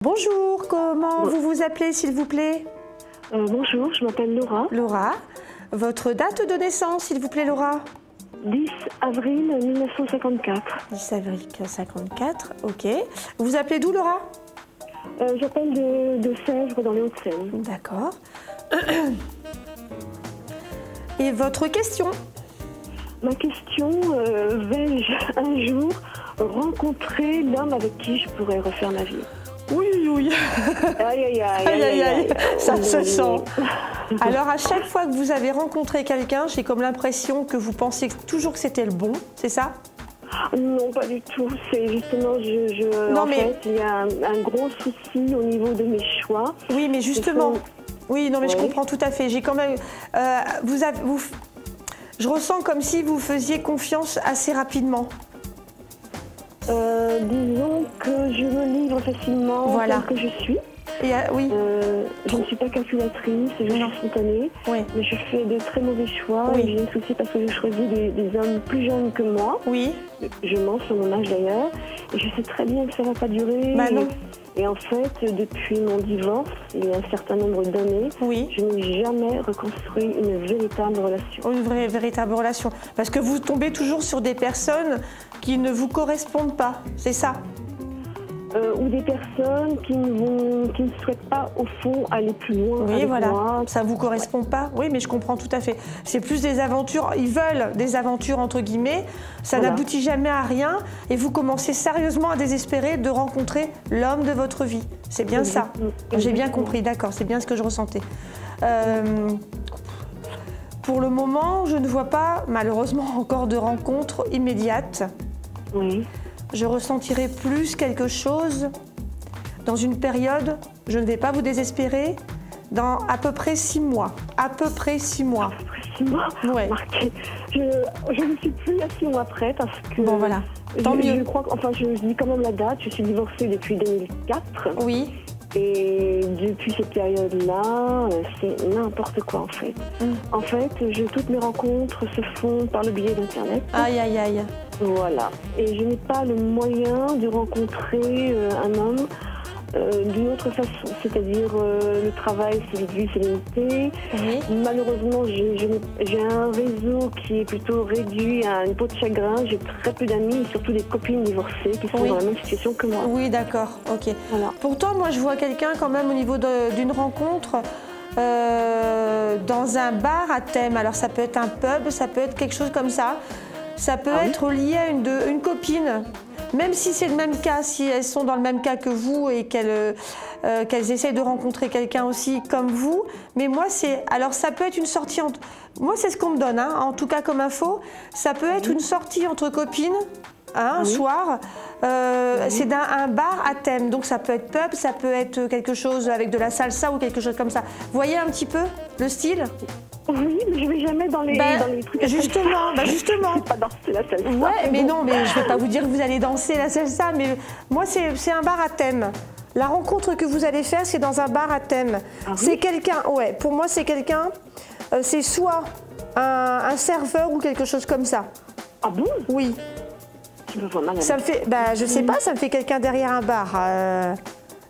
Bonjour, comment vous vous appelez s'il vous plaît? Bonjour, je m'appelle Laura. Laura, votre date de naissance s'il vous plaît Laura? 10 avril 1954. 10 avril 1954, ok. Vous vous appelez d'où Laura? J'appelle de Sèvres dans les Hauts-de-Seine. D'accord. Et votre question? Ma question, vais-je un jour rencontrer l'homme avec qui je pourrais refaire ma vie? Oui, oui. Aïe, aïe, aïe. Aïe, aïe, aïe. Ça se sent. Alors, à chaque fois que vous avez rencontré quelqu'un, j'ai comme l'impression que vous pensiez toujours que c'était le bon, c'est ça? Non, pas du tout. C'est justement, en fait, il y a un gros souci au niveau de mes choix. Oui, mais justement, oui, non, mais je Ouais. comprends tout à fait. J'ai quand même, je ressens comme si vous faisiez confiance assez rapidement. Disons que je me livre facilement Voilà. tel que je suis. Et, oui. Je ne suis pas calculatrice, je suis spontanée, Oui. mais je fais de très mauvais choix Oui. et j'ai un souci parce que je choisis des hommes plus jeunes que moi. Oui. Je mens sur mon âge d'ailleurs et je sais très bien que ça ne va pas durer. Bah non. Et en fait, depuis mon divorce, il y a un certain nombre d'années, Oui. je n'ai jamais reconstruit une véritable relation. Une véritable relation. Parce que vous tombez toujours sur des personnes qui ne vous correspondent pas, c'est ça? Ou des personnes qui ne souhaitent pas, au fond, aller plus loin Oui, avec voilà. moi. Ça ne vous correspond pas? Oui, mais je comprends tout à fait. C'est plus des aventures, ils veulent des aventures entre guillemets, ça Voilà. n'aboutit jamais à rien et vous commencez sérieusement à désespérer de rencontrer l'homme de votre vie. C'est bien ça? J'ai bien compris, d'accord, c'est bien ce que je ressentais. Pour le moment, je ne vois pas, malheureusement, encore de rencontre immédiate. Oui. Je ressentirai plus quelque chose dans une période, je ne vais pas vous désespérer, dans à peu près 6 mois. À peu près 6 mois. Après 6 mois, Ouais. remarquez, je ne suis plus à 6 mois près parce que... Bon, voilà. Tant mieux. Je crois je dis quand même la date, je suis divorcée depuis 2004. Oui. Et depuis cette période-là, c'est n'importe quoi en fait. En fait, toutes mes rencontres se font par le biais d'Internet. Aïe, aïe, aïe. Voilà. Et je n'ai pas le moyen de rencontrer un homme d'une autre façon. C'est-à-dire, le travail, c'est vite vu, c'est limité. Oui. Malheureusement, j'ai un réseau qui est plutôt réduit à une peau de chagrin. J'ai très peu d'amis, et surtout des copines divorcées qui sont dans la même situation que moi. Oui, d'accord, ok. Voilà. Pourtant, moi, je vois quelqu'un quand même au niveau d'une rencontre dans un bar à thème. Alors, ça peut être un pub, ça peut être quelque chose comme ça. Ça peut être lié à une copine. Même si c'est le même cas, si elles sont dans le même cas que vous et qu'elles essayent de rencontrer quelqu'un aussi comme vous. Mais moi, alors ça peut être une sortie entre... Moi, c'est ce qu'on me donne, hein, en tout cas comme info. Ça peut être une sortie entre copines, hein, un soir. C'est un bar à thème. Donc ça peut être pub, ça peut être quelque chose avec de la salsa ou quelque chose comme ça. Vous voyez un petit peu le style? Oui, mais je ne vais jamais dans les trucs à justement, justement. Je ne vais pas danser la salsa. Ouais, mais non, mais je ne vais pas vous dire que vous allez danser la salsa, mais moi, c'est un bar à thème. La rencontre que vous allez faire, c'est dans un bar à thème. Ah oui? C'est quelqu'un, ouais, pour moi, c'est quelqu'un, c'est soit un serveur ou quelque chose comme ça. Ah bon? Oui. Je me vois mal. Ça me fait, je sais pas, ça me fait quelqu'un derrière un bar.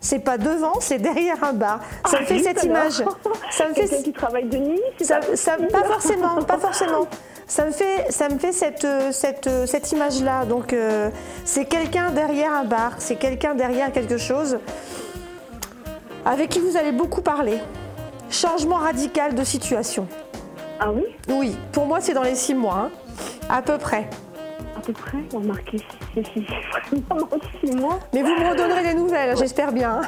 C'est pas devant, c'est derrière un bar. Ça me fait cette image. Ça me fait quelqu'un qui travaille de nuit, pas forcément, pas forcément. Ça me fait cette image-là. Donc, c'est quelqu'un derrière un bar, c'est quelqu'un derrière quelque chose avec qui vous allez beaucoup parler. Changement radical de situation. Ah oui? Oui, pour moi, c'est dans les 6 mois, hein, à peu près. À peu près, remarquez, c'est vraiment 6 mois. Mais vous me redonnerez des nouvelles, j'espère bien.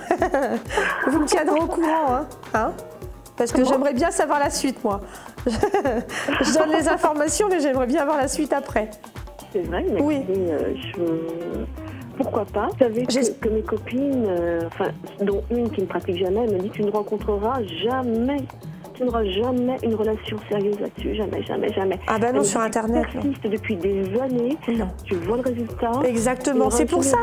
Vous me tiendrez au courant, hein, parce que j'aimerais bien savoir la suite, moi. Je donne les informations, mais j'aimerais bien avoir la suite après. C'est vrai, mais oui. Pourquoi pas? Vous savez que mes copines, dont une qui ne pratique jamais, me dit: tu ne rencontreras jamais. Tu n'auras jamais une relation sérieuse là-dessus, jamais, jamais, jamais. Ah ben non, sur Internet. Tu persistes depuis des années, non. Tu vois le résultat. Exactement, c'est pour ça,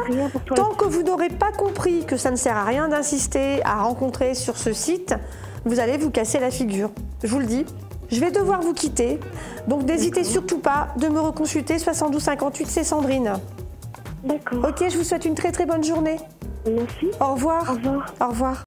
tant que vous n'aurez pas compris que ça ne sert à rien d'insister à rencontrer sur ce site, vous allez vous casser la figure. Je vous le dis, je vais devoir vous quitter, donc n'hésitez surtout pas de me reconsulter, 72 58, c'est Sandrine. D'accord. Ok, je vous souhaite une très très bonne journée. Merci. Au revoir. Au revoir. Au revoir.